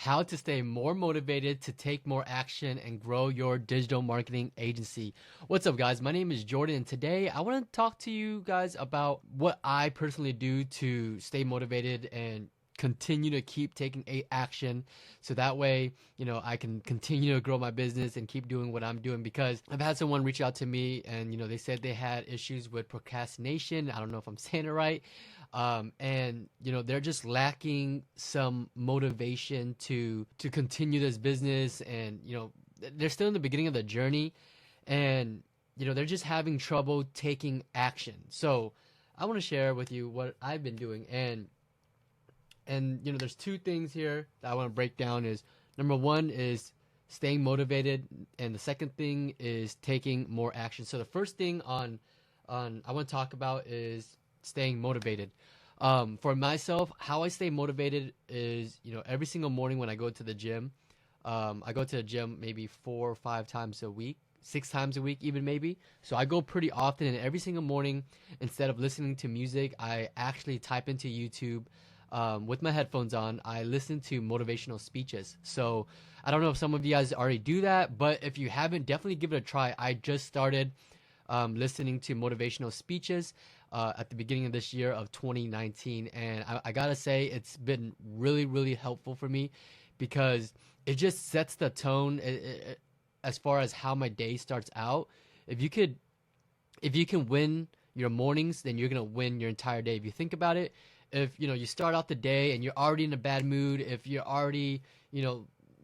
how to stay more motivated to take more action and grow your digital marketing agency. What's up, guys? My name is Jordan, and today I want to talk to you guys about what I personally do to stay motivated and continue to keep taking action so that way I can continue to grow my business and keep doing what I'm doing, because I've had someone reach out to me and they said they had issues with procrastination. I don't know if I'm saying it right. And they're just lacking some motivation to continue this business, and they're still in the beginning of the journey, and they're just having trouble taking action. So I want to share with you what I've been doing, and there's two things here that I want to break down. Is number one is staying motivated, and the second thing is taking more action. So the first thing on I want to talk about is staying motivated. For myself, how I stay motivated is every single morning when I go to the gym. I go to the gym maybe 4 or 5 times a week, 6 times a week even maybe. So I go pretty often, and every single morning, instead of listening to music, I actually type into YouTube. With my headphones on, I listen to motivational speeches. So I don't know if some of you guys already do that, but if you haven't, definitely give it a try. I just started listening to motivational speeches at the beginning of this year of 2019, and I gotta say it's been really, really helpful for me, because it just sets the tone as far as how my day starts out. If you can win your mornings, then you're gonna win your entire day. If you think about it, if you start out the day and you're already in a bad mood, if you're already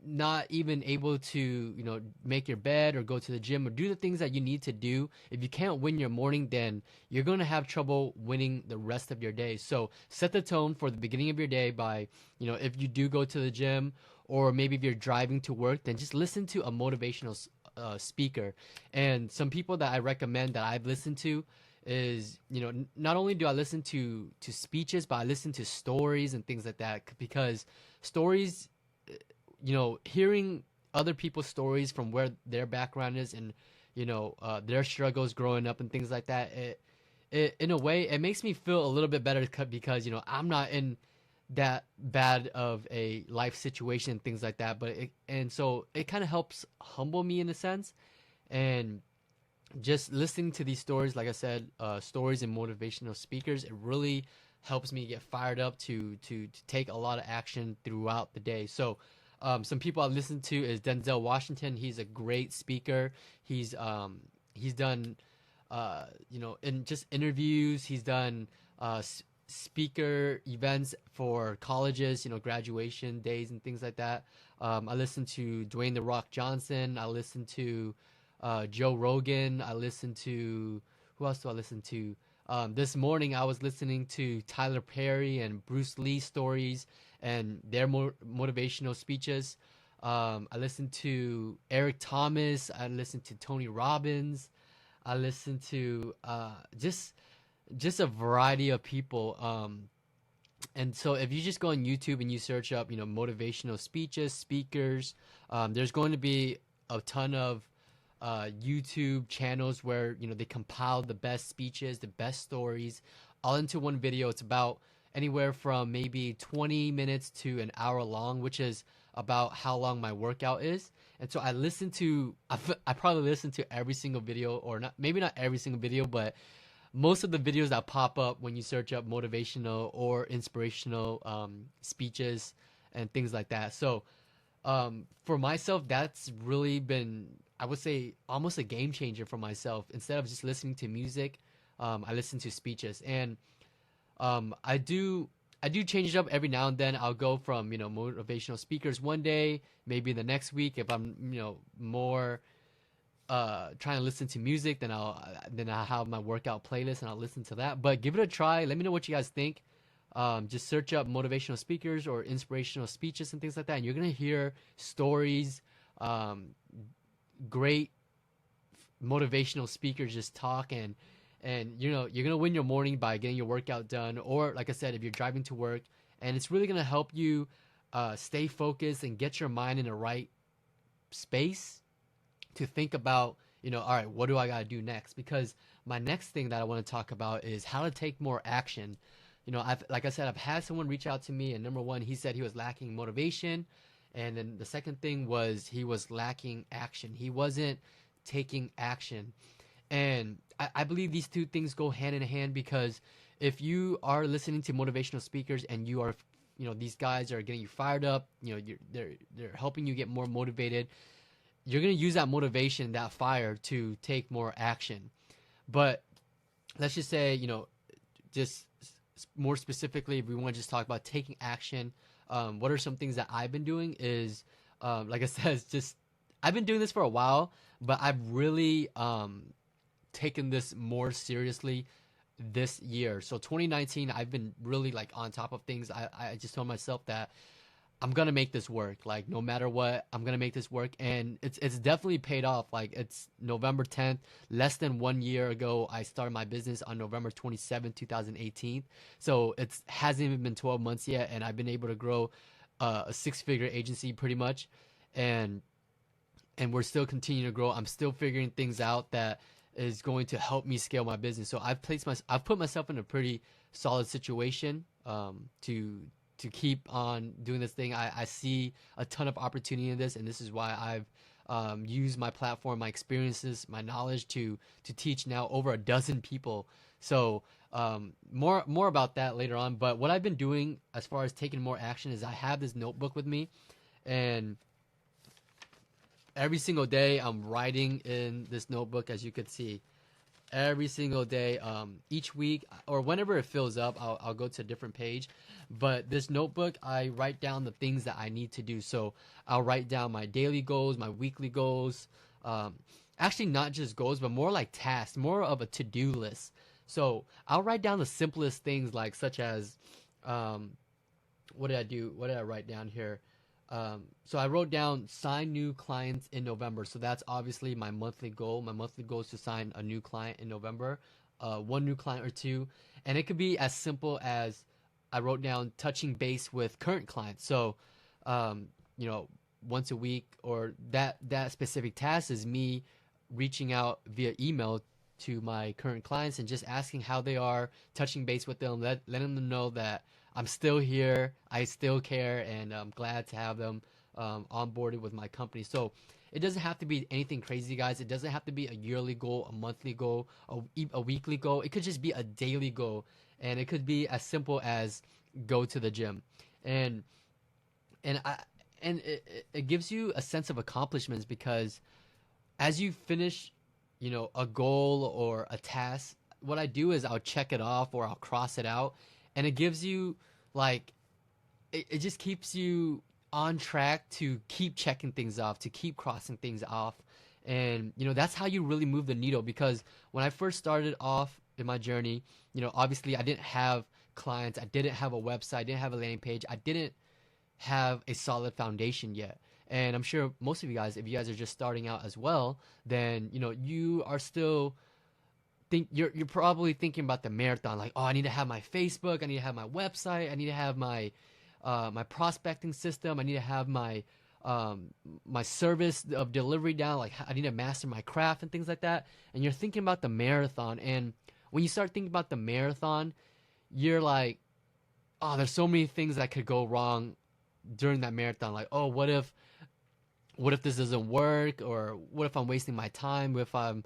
not even able to make your bed or go to the gym or do the things that you need to do, if you can't win your morning, then you're going to have trouble winning the rest of your day. So set the tone for the beginning of your day by if you do go to the gym, or maybe if you're driving to work, then just listen to a motivational speaker. And some people that I recommend that I've listened to is not only do I listen to speeches, but I listen to stories and things like that, because stories, hearing other people's stories from where their background is, and their struggles growing up and things like that, it in a way it makes me feel a little bit better, because I'm not in that bad of a life situation and things like that, and so it kind of helps humble me in a sense. And just listening to these stories, like I said, stories and motivational speakers, it really helps me get fired up to take a lot of action throughout the day. So some people I listen to is Denzel Washington. He's a great speaker. He's done in just interviews. He's done speaker events for colleges, graduation days and things like that. I listen to Dwayne The Rock Johnson. I listen to Joe Rogan. I listen to, who else do I listen to? This morning I was listening to Tyler Perry and Bruce Lee stories and their motivational speeches. I listened to Eric Thomas. I listened to Tony Robbins. I listened to just a variety of people. And so if you just go on YouTube and you search up, motivational speeches, speakers, there's going to be a ton of YouTube channels where they compile the best speeches, the best stories, all into one video. It's about anywhere from maybe 20 minutes to an hour long, which is about how long my workout is. And so I probably listen to every single video, or not, maybe not every single video, but most of the videos that pop up when you search up motivational or inspirational speeches and things like that. So for myself, that's really been, I would say, almost a game changer for myself. Instead of just listening to music, I listen to speeches. And I do change it up every now and then. I'll go from motivational speakers one day, maybe the next week if I'm more trying to listen to music, then I'll have my workout playlist and I'll listen to that. But give it a try. Let me know what you guys think. Just search up motivational speakers or inspirational speeches and things like that, and you're gonna hear stories, great motivational speakers just talk, and you're gonna win your morning by getting your workout done. Or like I said, if you're driving to work, and it's really gonna help you stay focused and get your mind in the right space to think about all right, what do I gotta do next? Because my next thing that I want to talk about is how to take more action. Like I said, I've had someone reach out to me, and number one, he said he was lacking motivation, And then the second thing was he was lacking action. He wasn't taking action. And I believe these two things go hand in hand, because if you are listening to motivational speakers and you are, these guys are getting you fired up, they're helping you get more motivated, you're going to use that motivation, that fire, to take more action. But let's just say, just more specifically, if we want to just talk about taking action, what are some things that I've been doing is, like I said, it's just, I've been doing this for a while, but I've really taken this more seriously this year. So 2019, I've been really like on top of things. I just told myself that I'm gonna make this work. Like, no matter what, I'm gonna make this work, and it's definitely paid off. Like, it's November 10th, less than 1 year ago. I started my business on November 27th, 2018. So it hasn't even been 12 months yet, and I've been able to grow a six-figure agency pretty much, and we're still continuing to grow. I'm still figuring things out that is going to help me scale my business. So I've put myself in a pretty solid situation to keep on doing this thing. I see a ton of opportunity in this, and this is why I've used my platform, my experiences, my knowledge to teach now over a dozen people. So more about that later on. But what I've been doing as far as taking more action is I have this notebook with me, and every single day I'm writing in this notebook, as you could see. Every single day, each week, or whenever it fills up, I'll go to a different page. But this notebook, I write down the things that I need to do. So I'll write down my daily goals, my weekly goals. Actually, not just goals, but more like tasks, more of a to-do list. So I'll write down the simplest things, like such as, what did I do? What did I write down here? So I wrote down sign new clients in November. So that's obviously my monthly goal. My monthly goal is to sign a new client in November, one new client or two. And it could be as simple as I wrote down touching base with current clients. So, once a week, or that specific task is me reaching out via email to my current clients and just asking how they are, touching base with them, letting them know that I'm still here, I still care, and I'm glad to have them onboarded with my company. So it doesn't have to be anything crazy, guys. It doesn't have to be a yearly goal, a monthly goal, a weekly goal. It could just be a daily goal, and it could be as simple as go to the gym, and and I and it gives you a sense of accomplishments, because as you finish, a goal or a task, what I do is I'll check it off or I'll cross it out, and it gives you, like, it just keeps you on track to keep checking things off, to keep crossing things off. And that's how you really move the needle. Because when I first started off in my journey, obviously I didn't have clients, I didn't have a website, I didn't have a landing page, I didn't have a solid foundation yet. And I'm sure most of you guys, if you guys are just starting out as well, then you are still you're probably thinking about the marathon, like, oh, I need to have my Facebook, I need to have my website, I need to have my my prospecting system, I need to have my my service of delivery down, like I need to master my craft and things like that. And you're thinking about the marathon, and when you start thinking about the marathon, you're like, oh, there's so many things that could go wrong during that marathon. Like, oh, what if this doesn't work, or what if I'm wasting my time, what if I'm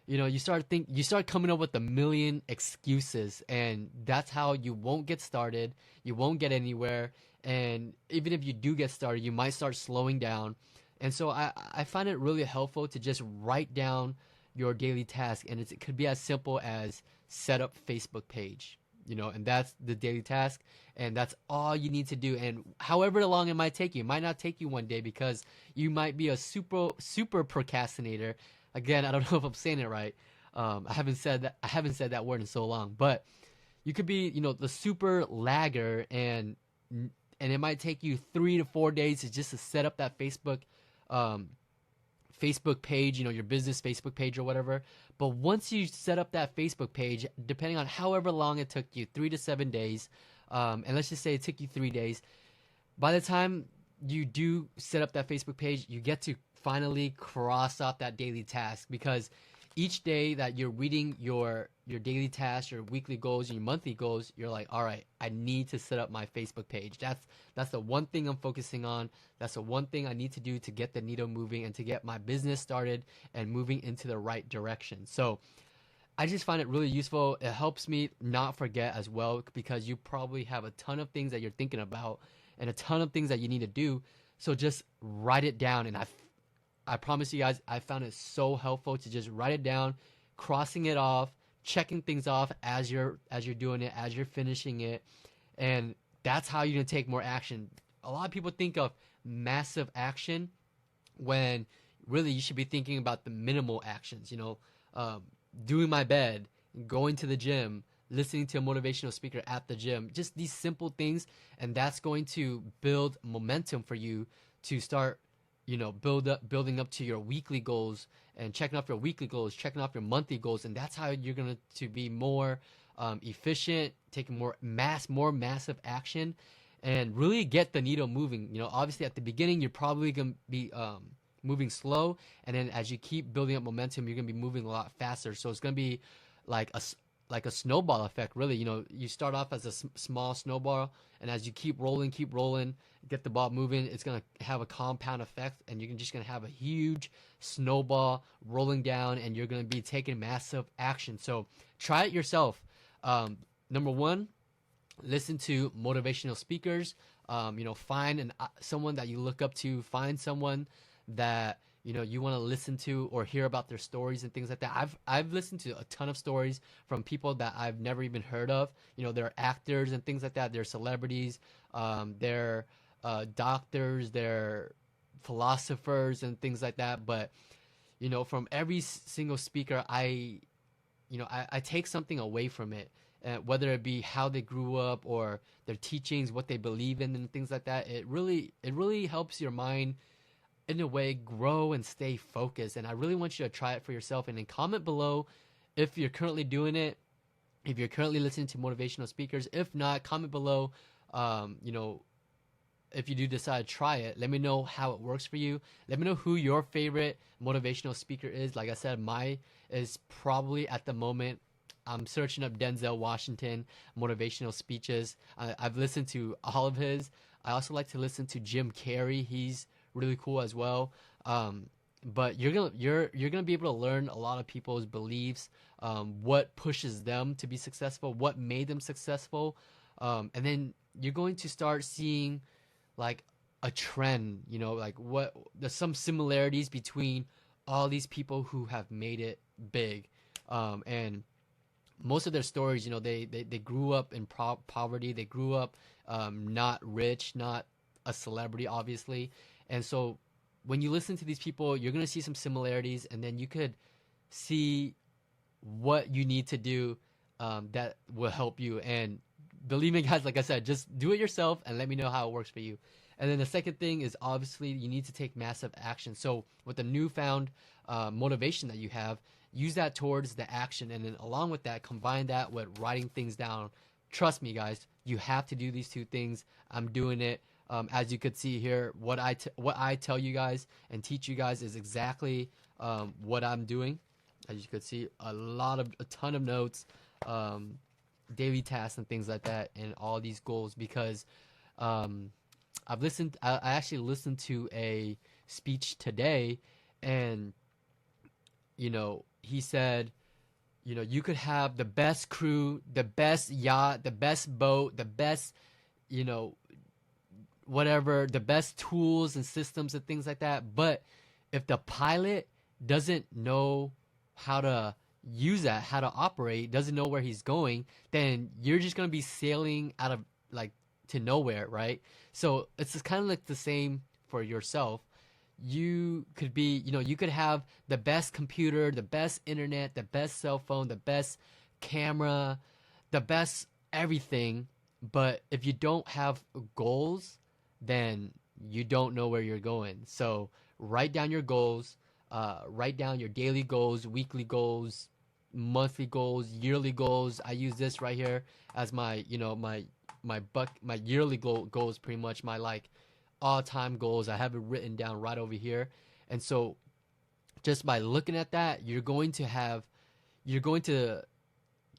you start coming up with a million excuses, and that's how you won't get started, you won't get anywhere, and even if you do get started, you might start slowing down. And so I find it really helpful to just write down your daily task, and it could be as simple as set up Facebook page, and that's the daily task, and that's all you need to do. And however long it might take you, it might not take you one day, because you might be a super procrastinator. Again, I don't know if I'm saying it right. I haven't said that word in so long. But you could be, the super lagger, and it might take you 3 to 4 days to just to set up that Facebook page, your business Facebook page or whatever. But once you set up that Facebook page, depending on however long it took you, 3 to 7 days, and let's just say it took you 3 days, by the time you do set up that Facebook page, you get to finally cross off that daily task. Because each day that you're reading your daily tasks, your weekly goals, your monthly goals, you're like, all right, I need to set up my Facebook page. That's the one thing I'm focusing on. That's the one thing I need to do to get the needle moving and to get my business started and moving into the right direction. So I just find it really useful. It helps me not forget as well, because you probably have a ton of things that you're thinking about and a ton of things that you need to do. So just write it down. And I promise you guys, I found it so helpful to just write it down, crossing it off, checking things off as you're doing it, as you're finishing it. And that's how you're going to take more action. A lot of people think of massive action when really you should be thinking about the minimal actions, doing my bed, going to the gym, listening to a motivational speaker at the gym, just these simple things. And that's going to build momentum for you to start, building up to your weekly goals and checking off your weekly goals, checking off your monthly goals. And that's how you're going to be more efficient, taking more massive action, and really get the needle moving. Obviously at the beginning, you're probably going to be moving slow, and then as you keep building up momentum, you're going to be moving a lot faster. So it's going to be like a snowball effect, really. You start off as a small snowball, and as you keep rolling, get the ball moving, it's going to have a compound effect, and you're just going to have a huge snowball rolling down, and you're going to be taking massive action. So try it yourself. Number one, listen to motivational speakers. Find someone that you look up to. Find someone that you want to listen to or hear about their stories and things like that. I've listened to a ton of stories from people that I've never even heard of. They're actors and things like that. They're celebrities. They're doctors. They're philosophers and things like that. But from every single speaker, I take something away from it. Whether it be how they grew up or their teachings, what they believe in, and things like that. It really helps your mind, in a way, grow and stay focused. And I really want you to try it for yourself. And then comment below if you're currently doing it, if you're currently listening to motivational speakers. If not, comment below. If you do decide to try it, let me know how it works for you. Let me know who your favorite motivational speaker is. Like I said, mine is probably, at the moment, I'm searching up Denzel Washington motivational speeches. I've listened to all of his. I also like to listen to Jim Carrey. He's really cool as well. But you're gonna be able to learn a lot of people's beliefs, what pushes them to be successful, what made them successful, and then you're going to start seeing like a trend. There's some similarities between all these people who have made it big, and most of their stories, they grew up in poverty. They grew up not rich, not a celebrity, obviously. And so when you listen to these people, you're going to see some similarities, and then you could see what you need to do that will help you. And believe me, guys, like I said, just do it yourself and let me know how it works for you. And then the second thing is, obviously, you need to take massive action. So with the newfound motivation that you have, use that towards the action. And then along with that, combine that with writing things down. Trust me, guys, you have to do these two things. I'm doing it. As you could see here, what I tell you guys and teach you guys is exactly what I'm doing. As you could see, a ton of notes, daily tasks and things like that, and all these goals, because I actually listened to a speech today, and he said, you could have the best crew, the best yacht, the best boat, the best, whatever, the best tools and systems and things like that. But if the pilot doesn't know how to use that, how to operate, doesn't know where he's going, then you're just going to be sailing out of to nowhere, right? So it's kind of like the same for yourself. You could be, you could have the best computer, the best internet, the best cell phone, the best camera, the best everything. But if you don't have goals, then you don't know where you're going. So write down your goals, write down your daily goals, weekly goals, monthly goals, yearly goals. I use this right here as my, my yearly goals, pretty much my all-time goals. I have it written down right over here. And so just by looking at that, you're going to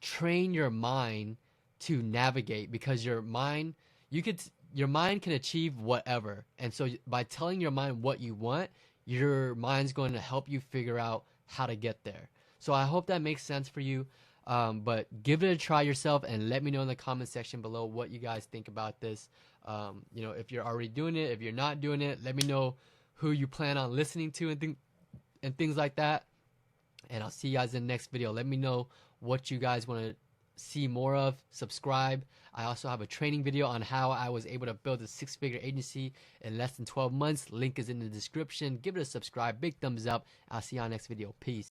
train your mind to navigate, because your mind can achieve whatever. And so by telling your mind what you want, your mind's going to help you figure out how to get there. So I hope that makes sense for you. But give it a try yourself and let me know in the comment section below what you guys think about this. If you're already doing it, if you're not doing it, let me know who you plan on listening to and things like that. And I'll see you guys in the next video. Let me know what you guys want to see more of. Subscribe. I also have a training video on how I was able to build a 6-figure agency in less than 12 months. Link is in the description. Give it a subscribe. Big thumbs up. I'll see you on the next video. Peace.